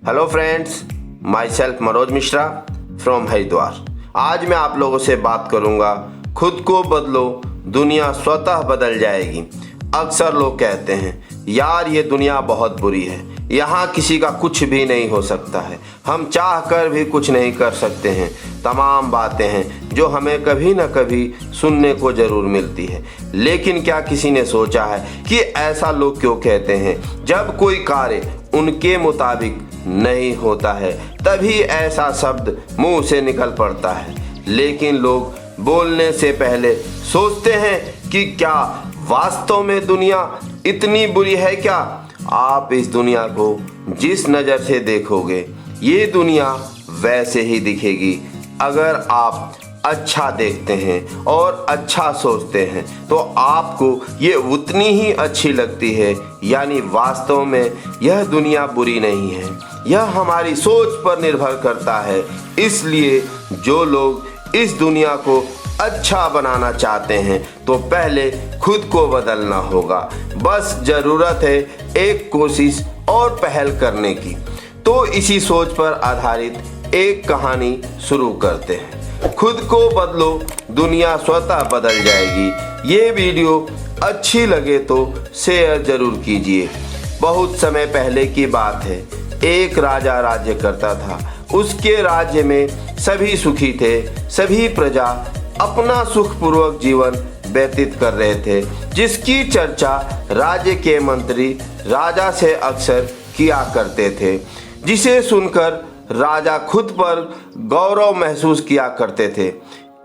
Hello friends, my self Manoj Mishra from Haridwar. आज मैं आप लोगों से बात करूंगा, खुद को बदलो, दुनिया स्वतः बदल जाएगी। अक्सर लोग कहते हैं यार ये दुनिया बहुत बुरी है, यहाँ किसी का कुछ भी नहीं हो सकता है, हम चाह कर भी कुछ नहीं कर सकते हैं। तमाम बातें हैं जो हमें कभी न कभी सुनने को ज़रूर मिलती है। लेकिन क्या किसी ने सोचा है कि ऐसा लोग क्यों कहते हैं? जब कोई कार्य उनके मुताबिक नहीं होता है तभी ऐसा शब्द मुंह से निकल पड़ता है। लेकिन लोग बोलने से पहले सोचते हैं कि क्या वास्तव में दुनिया इतनी बुरी है क्या? आप इस दुनिया को जिस नज़र से देखोगे ये दुनिया वैसे ही दिखेगी। अगर आप अच्छा देखते हैं और अच्छा सोचते हैं तो आपको ये उतनी ही अच्छी लगती है। यानी वास्तव में यह दुनिया बुरी नहीं है, यह हमारी सोच पर निर्भर करता है। इसलिए जो लोग इस दुनिया को अच्छा बनाना चाहते हैं तो पहले खुद को बदलना होगा। बस ज़रूरत है एक कोशिश और पहल करने की। तो इसी सोच पर आधारित एक कहानी शुरू करते हैं। खुद को बदलो, दुनिया स्वतः बदल जाएगी। ये वीडियो अच्छी लगे तो शेयर जरूर कीजिए। बहुत समय पहले की बात है, एक राजा राज्य करता था। उसके राज्य में सभी सुखी थे, सभी प्रजा अपना सुखपूर्वक जीवन व्यतीत कर रहे थे, जिसकी चर्चा राज्य के मंत्री राजा से अक्सर किया करते थे, जिसे सुनकर राजा खुद पर गौरव महसूस किया करते थे।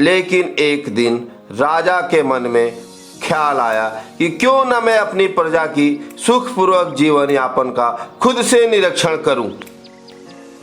लेकिन एक दिन राजा के मन में ख्याल आया कि क्यों न मैं अपनी प्रजा की सुखपूर्वक जीवन यापन का खुद से निरीक्षण करूं।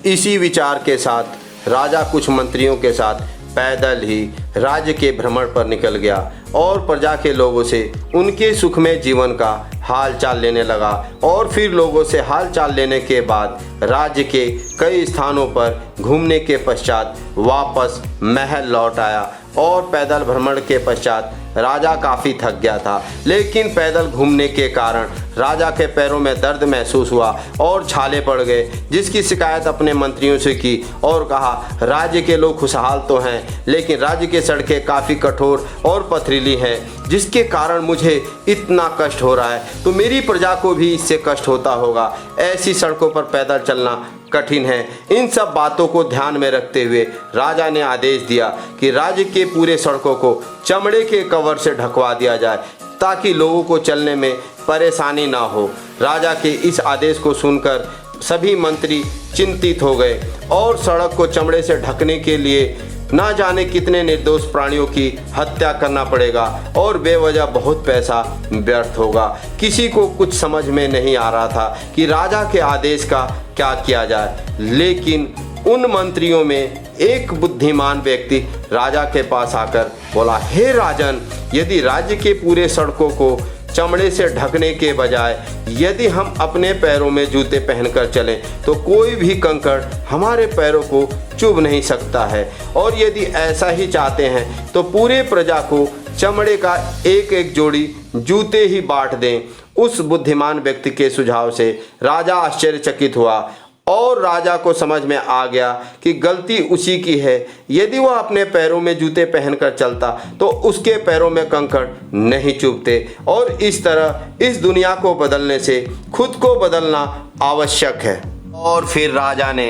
इसी विचार के साथ राजा कुछ मंत्रियों के साथ पैदल ही राज्य के भ्रमण पर निकल गया और प्रजा के लोगों से उनके सुखमय जीवन का हाल चाल लेने लगा। और फिर लोगों से हाल चाल लेने के बाद राज्य के कई स्थानों पर घूमने के पश्चात वापस महल लौट आया। और पैदल भ्रमण के पश्चात राजा काफ़ी थक गया था, लेकिन पैदल घूमने के कारण राजा के पैरों में दर्द महसूस हुआ और छाले पड़ गए, जिसकी शिकायत अपने मंत्रियों से की और कहा राज्य के लोग खुशहाल तो हैं, लेकिन राज्य की सड़कें काफ़ी कठोर और पथरीली हैं, जिसके कारण मुझे इतना कष्ट हो रहा है, तो मेरी प्रजा को भी इससे कष्ट होता होगा। ऐसी सड़कों पर पैदल चलना कठिन है। इन सब बातों को ध्यान में रखते हुए राजा ने आदेश दिया कि राज्य के पूरे सड़कों को चमड़े के कवर से ढकवा दिया जाए, ताकि लोगों को चलने में परेशानी ना हो। राजा के इस आदेश को सुनकर सभी मंत्री चिंतित हो गए और सड़क को चमड़े से ढकने के लिए ना जाने कितने निर्दोष प्राणियों की हत्या करना पड़ेगा और बेवजह बहुत पैसा व्यर्थ होगा। किसी को कुछ समझ में नहीं आ रहा था कि राजा के आदेश का क्या किया जाए। लेकिन उन मंत्रियों में एक बुद्धिमान व्यक्ति राजा के पास आकर बोला, हे राजन, यदि राज्य के पूरे सड़कों को चमड़े से ढकने के बजाय यदि हम अपने पैरों में जूते पहनकर चलें तो कोई भी कंकड़ हमारे पैरों को चुभ नहीं सकता है। और यदि ऐसा ही चाहते हैं तो पूरे प्रजा को चमड़े का एक एक जोड़ी जूते ही बांट दें। उस बुद्धिमान व्यक्ति के सुझाव से राजा आश्चर्यचकित हुआ और राजा को समझ में आ गया कि गलती उसी की है। यदि वह अपने पैरों में जूते पहनकर चलता तो उसके पैरों में कंकड़ नहीं चुभते। और इस तरह इस दुनिया को बदलने से खुद को बदलना आवश्यक है। और फिर राजा ने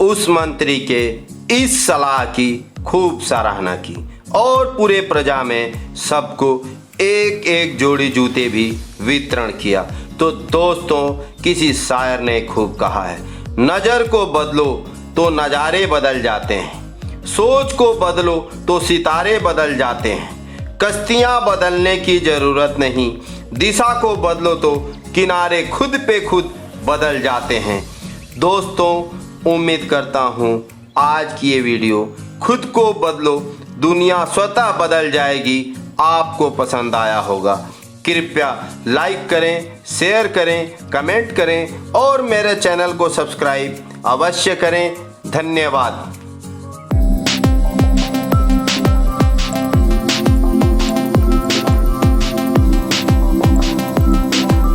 उस मंत्री के इस सलाह की खूब सराहना की और पूरे प्रजा में सबको एक एक जोड़ी जूते भी वितरण किया। तो दोस्तों, किसी शायर ने खूब कहा है, नज़र को बदलो तो नज़ारे बदल जाते हैं, सोच को बदलो तो सितारे बदल जाते हैं, कश्तियाँ बदलने की ज़रूरत नहीं, दिशा को बदलो तो किनारे खुद पे खुद बदल जाते हैं। दोस्तों, उम्मीद करता हूँ आज की ये वीडियो खुद को बदलो, दुनिया स्वतः बदल जाएगी आपको पसंद आया होगा। कृपया लाइक करें, शेयर करें, कमेंट करें और मेरे चैनल को सब्सक्राइब अवश्य करें। धन्यवाद।